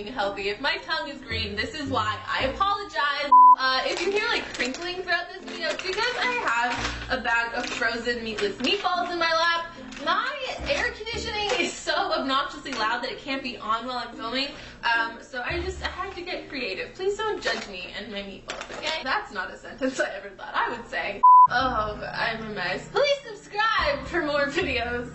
being healthy. If my tongue is green, this is why. I apologize. If you hear like crinkling throughout this video, it's because I have a bag of frozen meatless meatballs in my lap. My air conditioning is so obnoxiously loud that it can't be on while I'm filming. So I had to get creative. Please don't judge me and my meatballs, okay? That's not a sentence I ever thought I would say. Oh, I'm a mess. Please subscribe for more videos.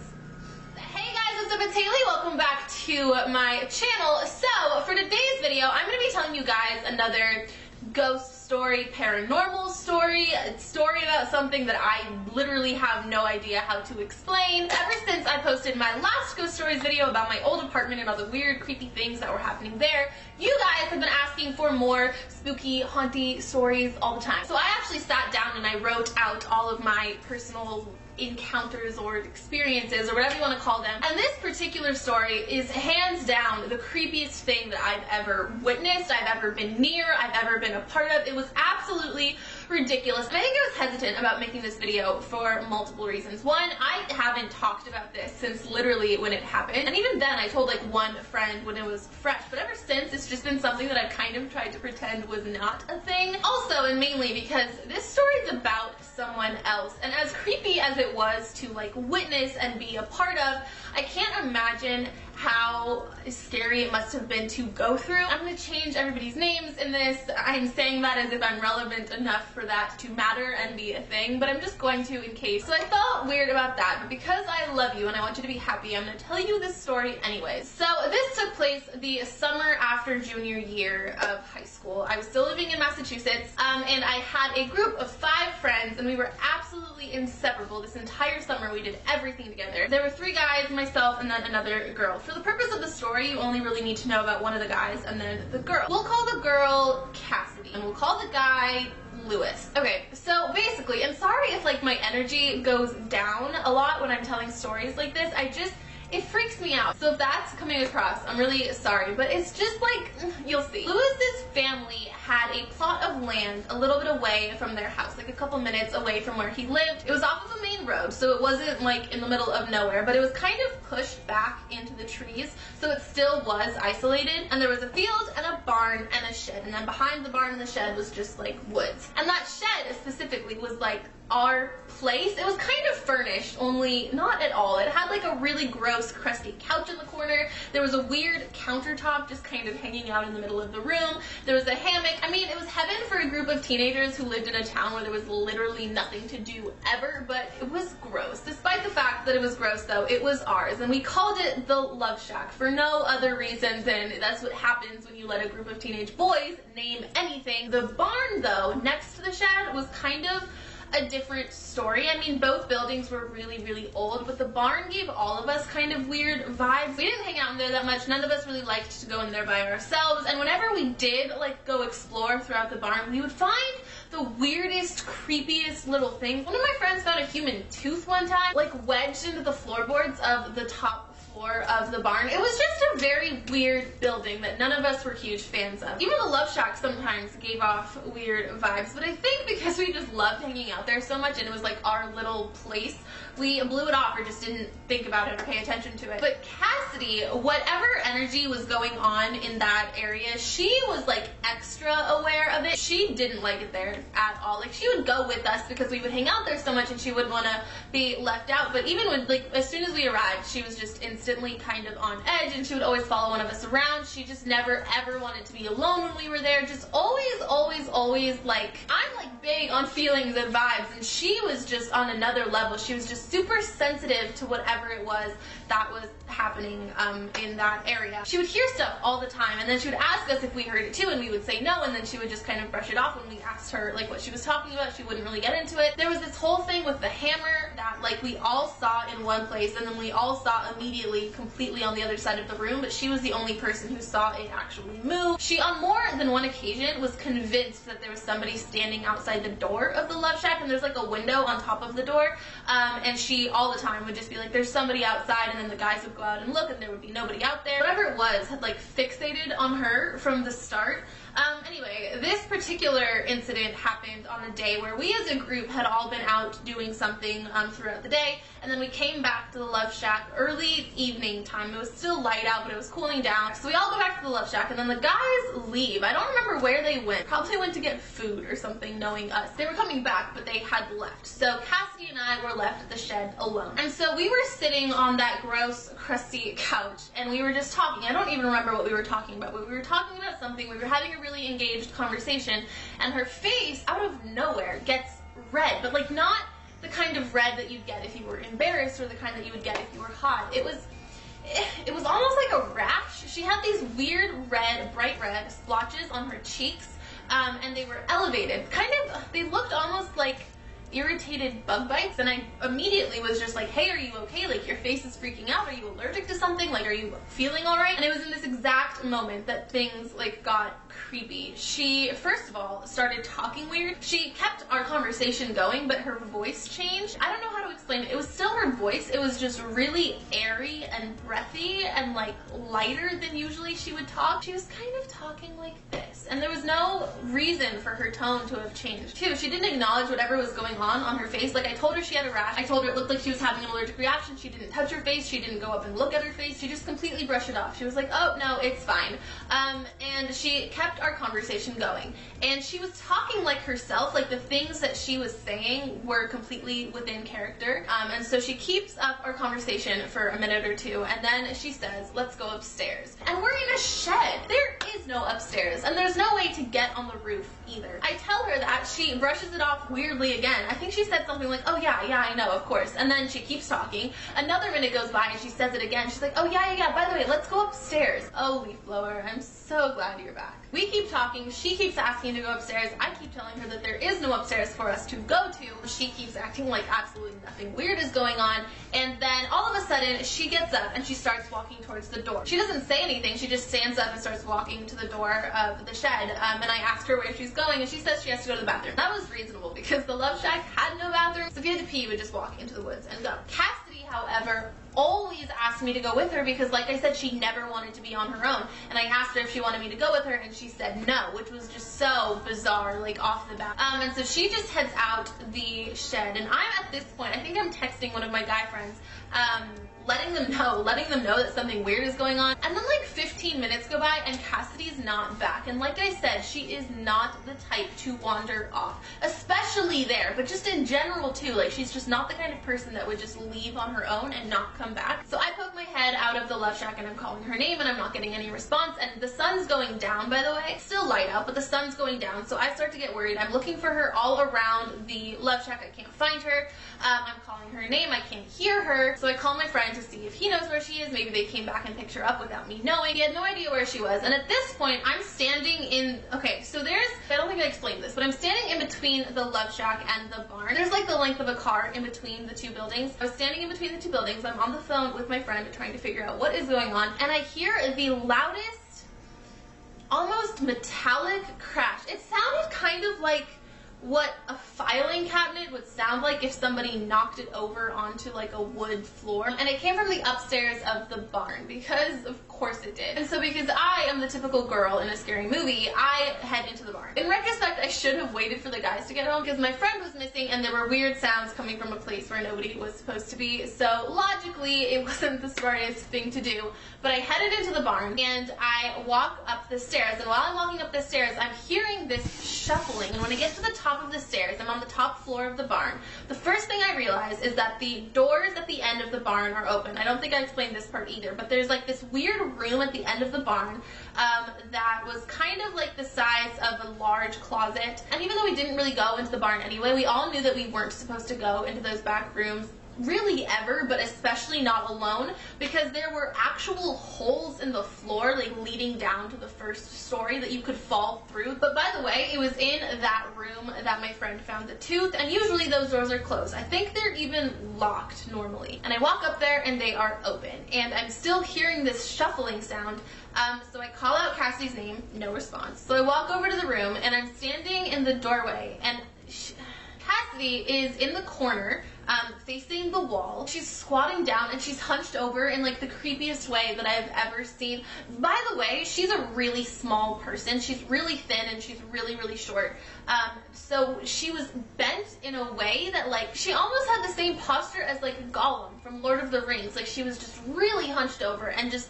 Hey guys, what's up? It's Haley. Welcome back to my channel. So for today's video, I'm going to be telling you guys another ghost story, paranormal story, a story about something that I literally have no idea how to explain. Ever since I posted my last ghost stories video about my old apartment and all the weird, creepy things that were happening there, you guys have been asking for more spooky, haunty stories all the time. So I actually sat down and I wrote out all of my personal encounters or experiences or whatever you want to call them. And this particular story is hands down the creepiest thing that I've ever witnessed, I've ever been near, I've ever been a part of. It was absolutely ridiculous. And I think I was hesitant about making this video for multiple reasons. One, I haven't talked about this since literally when it happened. And even then I told like one friend when it was fresh. But ever since, it's just been something that I've kind of tried to pretend was not a thing. Also, and mainly because this story is about someone else. And as creepy as it was to like witness and be a part of, I can't imagine how scary it must have been to go through. I'm going to change everybody's names in this. I'm saying that as if I'm relevant enough for that to matter and be a thing, but I'm just going to in case. So I felt weird about that, but because I love you and I want you to be happy, I'm going to tell you this story anyways. So this took place the summer after junior year of high school. I was still living in Massachusetts, and I had a group of 5 friends, and we were absolutely inseparable. This entire summer we did everything together. There were 3 guys, myself, and then another girl. For the purpose of the story, you only really need to know about one of the guys and then the girl. We'll call the girl Cassidy, and we'll call the guy Lewis. Okay, so basically, I'm sorry if like my energy goes down a lot when I'm telling stories like this. It freaks me out. So if that's coming across, I'm really sorry, but it's just like, you'll see. Lewis's family had a plot of land a little bit away from their house, like a couple minutes away from where he lived. It was off of a main road, so it wasn't like in the middle of nowhere, but it was kind of pushed back into the trees, so it still was isolated. And there was a field and a barn and a shed, and then behind the barn and the shed was just like woods. And that shed specifically was like our place. It was kind of furnished, only not at all. It had like a really gross, crusty couch in the corner. There was a weird countertop just kind of hanging out in the middle of the room. There was a hammock. I mean, it was heaven for a group of teenagers who lived in a town where there was literally nothing to do ever, but it was gross. Despite the fact that it was gross though, it was ours, and we called it the Love Shack for no other reason than that's what happens when you let a group of teenage boys name anything. The barn though, next to the shed, was kind of a different story. I mean, both buildings were really, really old, but the barn gave all of us kind of weird vibes. We didn't hang out in there that much. None of us really liked to go in there by ourselves, and whenever we did like go explore throughout the barn, we would find the weirdest, creepiest little things. One of my friends found a human tooth one time, like wedged into the floorboards of the top floor of the barn. It was just a very weird building that none of us were huge fans of. Even the Love Shack sometimes gave off weird vibes, but I think because we just loved hanging out there so much and it was like our little place, we blew it off or just didn't think about it or pay attention to it. But Cassidy, whatever energy was going on in that area, she was like extra aware of it. She didn't like it there at all. Like, she would go with us because we would hang out there so much and she wouldn't want to be left out. But even when, like, as soon as we arrived, she was just instantly kind of on edge, and she would always follow one of us around. She just never ever wanted to be alone when we were there. Just always like, I'm like big on feelings and vibes, and she was just on another level. She was just super sensitive to whatever it was that was happening in that area. She would hear stuff all the time, and then she would ask us if we heard it too, and we would say no, and then she would just kind of brush it off. When we asked her like what she was talking about, she wouldn't really get into it. There was this whole thing with the hammer that like we all saw in one place, and then we all saw immediately completely on the other side of the room, but she was the only person who saw it actually move. She on more than one occasion was convinced that there was somebody standing outside the door of the Love Shack, and there's like a window on top of the door, and she all the time would just be like, there's somebody outside, and then the guys would go out and look and there would be nobody out there. Whatever it was had like fixated on her from the start. Anyway, this particular incident happened on a day where we as a group had all been out doing something throughout the day, and then we came back to the Love Shack early evening time. It was still light out, but it was cooling down. So we all go back to the Love Shack, and then the guys leave. I don't remember where they went. Probably went to get food or something, knowing us. They were coming back, but they had left. So Cassidy and I were left at the shed alone. And so we were sitting on that gross, crusty couch, and we were just talking. I don't even remember what we were talking about, but we were talking about something. We were having a really engaged conversation, and her face, out of nowhere, gets red, but like not the kind of red that you'd get if you were embarrassed or the kind that you would get if you were hot. It was almost like a rash. She had these weird red, bright red splotches on her cheeks, and they were elevated. They looked almost like irritated bug bites, and I immediately was just like, hey, are you okay? Like, your face is freaking out. Are you allergic to something? Like, are you feeling all right? And it was in this exact moment that things like got creepy. She, first of all, started talking weird. She kept our conversation going, but her voice changed. I don't know how to explain it. It was still her voice. It was just really airy and breathy and like lighter than usually she would talk. She was kind of talking like this, and there was no reason for her tone to have changed. Too, she didn't acknowledge whatever was going on her face. Like, I told her she had a rash. I told her it looked like she was having an allergic reaction. She didn't touch her face. She didn't go up and look at her face. She just completely brushed it off. She was like, oh, no, it's fine. And she kept our conversation going. And she was talking like herself. Like, the things that she was saying were completely within character. And so she keeps up our conversation for a minute or two, and then she says, let's go upstairs. And we're in a shed. There is no upstairs, and there's no way to get on the roof either. I tell her that. She brushes it off weirdly again. I think she said something like, oh yeah, I know, of course. And then she keeps talking. Another minute goes by and she says it again. She's like, oh yeah, by the way, let's go upstairs. Oh, leaf blower, I'm so glad you're back. We keep talking. She keeps asking to go upstairs. I keep telling her that there is no upstairs for us to go to. She keeps acting like absolutely nothing weird is going on. And then all of a sudden, she gets up and she starts walking towards the door. She doesn't say anything. She just stands up and starts walking to the door of the shed. And I asked her where she's going, and she says she has to go to the bathroom. That was reasonable because the Love Shack had no bathroom. So if you had to pee, you would just walk into the woods and go. Cassidy, however, always asked me to go with her because, like I said, she never wanted to be on her own. And I asked her if she wanted me to go with her, and she said no, which was just so bizarre, like off the bat. And so she just heads out the shed, and I'm at this point, I think I'm texting one of my guy friends, letting them know that something weird is going on. And then like 15 minutes go by and Cassidy's not back. And like I said, she is not the type to wander off, especially there, but just in general too. Like, she's just not the kind of person that would just leave on her own and not come back. So I poke my head out of the Love Shack and I'm calling her name, and I'm not getting any response. And the sun's going down, by the way. It's still light out, but the sun's going down. So I start to get worried. I'm looking for her all around the Love Shack. I can't find her. I'm calling her name. I can't hear her. So I call my friend to see if he knows where she is. Maybe they came back and picked her up without me knowing. He had no idea where she was. And at this point, I'm standing in, okay, so I don't think I explained this, but I'm standing in between the Love Shack and the barn. There's like the length of a car in between the two buildings. I was standing in between the two buildings. I'm on the phone with my friend trying to figure out what is going on. And I hear the loudest, almost metallic crash. It sounded kind of like what a filing cabinet would sound like if somebody knocked it over onto like a wood floor. And it came from the upstairs of the barn, because of course it did. And so because I am the typical girl in a scary movie, I head into the barn. In retrospect, I should have waited for the guys to get home because my friend was missing and there were weird sounds coming from a place where nobody was supposed to be. So logically, it wasn't the smartest thing to do. But I headed into the barn and I walk up the stairs. And while I'm walking up the stairs, I'm hearing this shuffling. And when I get to the top of the stairs, I'm on the top floor of the barn. The first thing I realize is that the doors at the end of the barn are open. I don't think I explained this part either, but there's like this weird room at the end of the barn that was kind of like the size of a large closet. And even though we didn't really go into the barn anyway, we all knew that we weren't supposed to go into those back rooms really ever, but especially not alone, because there were actual holes in the floor like leading down to the first story that you could fall through. But by the way, it was in that room that my friend found the tooth, and usually those doors are closed. I think they're even locked normally. And I walk up there and they are open, and I'm still hearing this shuffling sound. So I call out Cassie's name, no response. So I walk over to the room and I'm standing in the doorway, and Cassie Cassidy is in the corner, facing the wall. She's squatting down and she's hunched over in like the creepiest way that I've ever seen. By the way, she's a really small person. She's really thin and she's really, really short. So she was bent in a way that like, she almost had the same posture as like Gollum from Lord of the Rings. Like she was just really hunched over and just,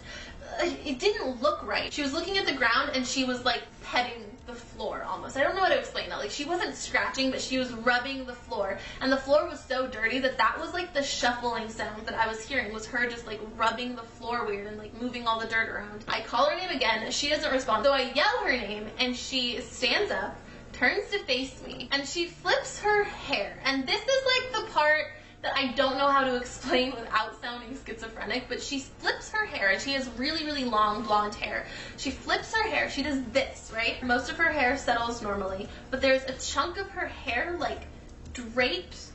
it didn't look right. She was looking at the ground and she was like petting the floor almost. I don't know how to explain that. Like she wasn't scratching, but she was rubbing the floor. And the floor was so dirty that that was like the shuffling sound that I was hearing, was her just like rubbing the floor weird and like moving all the dirt around. I call her name again. She doesn't respond. So I yell her name and she stands up, turns to face me, and she flips her hair. And this is like the part that I don't know how to explain without sounding schizophrenic, but she flips her hair, and she has really, really long blonde hair. She flips her hair, she does this, right? Most of her hair settles normally, but there's a chunk of her hair like draped.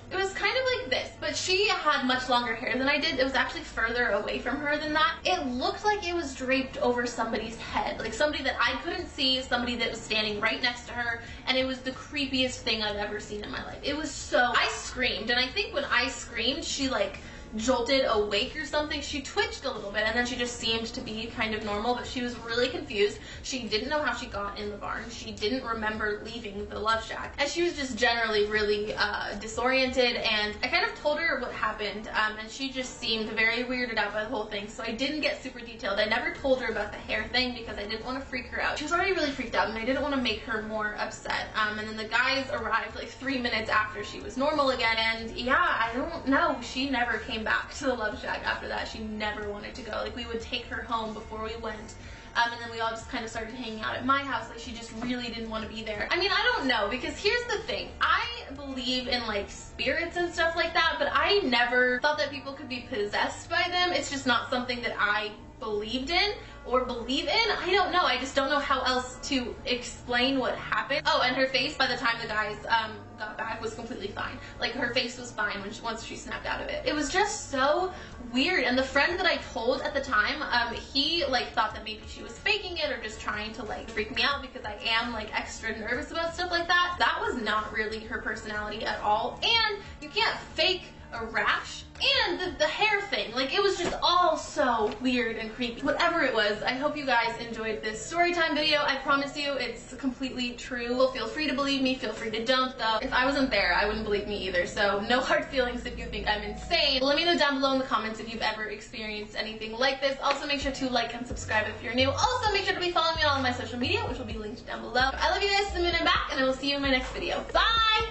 It was kind of like this, but she had much longer hair than I did. It was actually further away from her than that. It looked like it was draped over somebody's head, like somebody that I couldn't see, somebody that was standing right next to her, and it was the creepiest thing I've ever seen in my life. It was so, I screamed, and I think when I screamed, she like jolted awake or something. She twitched a little bit and then she just seemed to be kind of normal, but she was really confused. She didn't know how she got in the barn. She didn't remember leaving the Love Shack, and she was just generally really disoriented. And I kind of told her what happened, and she just seemed very weirded out by the whole thing, so I didn't get super detailed. I never told her about the hair thing because I didn't want to freak her out. She was already really freaked out and I didn't want to make her more upset. And then the guys arrived like 3 minutes after she was normal again, and yeah, I don't know, she never came back to the Love Shack after that. She never wanted to go. Like we would take her home before we went, and then we all just kind of started hanging out at my house. Like she just really didn't want to be there. I mean, I don't know, because here's the thing. I believe in like spirits and stuff like that, but I never thought that people could be possessed by them. It's just not something that I believed in or believe in. I don't know. I just don't know how else to explain what happened. Oh, and her face by the time the guys got back was completely fine. Like her face was fine when once she snapped out of it. It was just so weird. And the friend that I told at the time, he like thought that maybe she was faking it or just trying to like freak me out because I am like extra nervous about stuff like that. That was not really her personality at all. And you can't fake a rash, and the hair thing, like it was just all so weird and creepy. Whatever it was, I hope you guys enjoyed this story time video. I promise you it's completely true. Well, feel free to believe me, feel free to don't though. If I wasn't there, I wouldn't believe me either, so no hard feelings if you think I'm insane. Let me know down below in the comments if you've ever experienced anything like this. Also make sure to like and subscribe if you're new. Also make sure to be following me on all of my social media, which will be linked down below. I love you guys to the moon and back, and I will see you in my next video. Bye!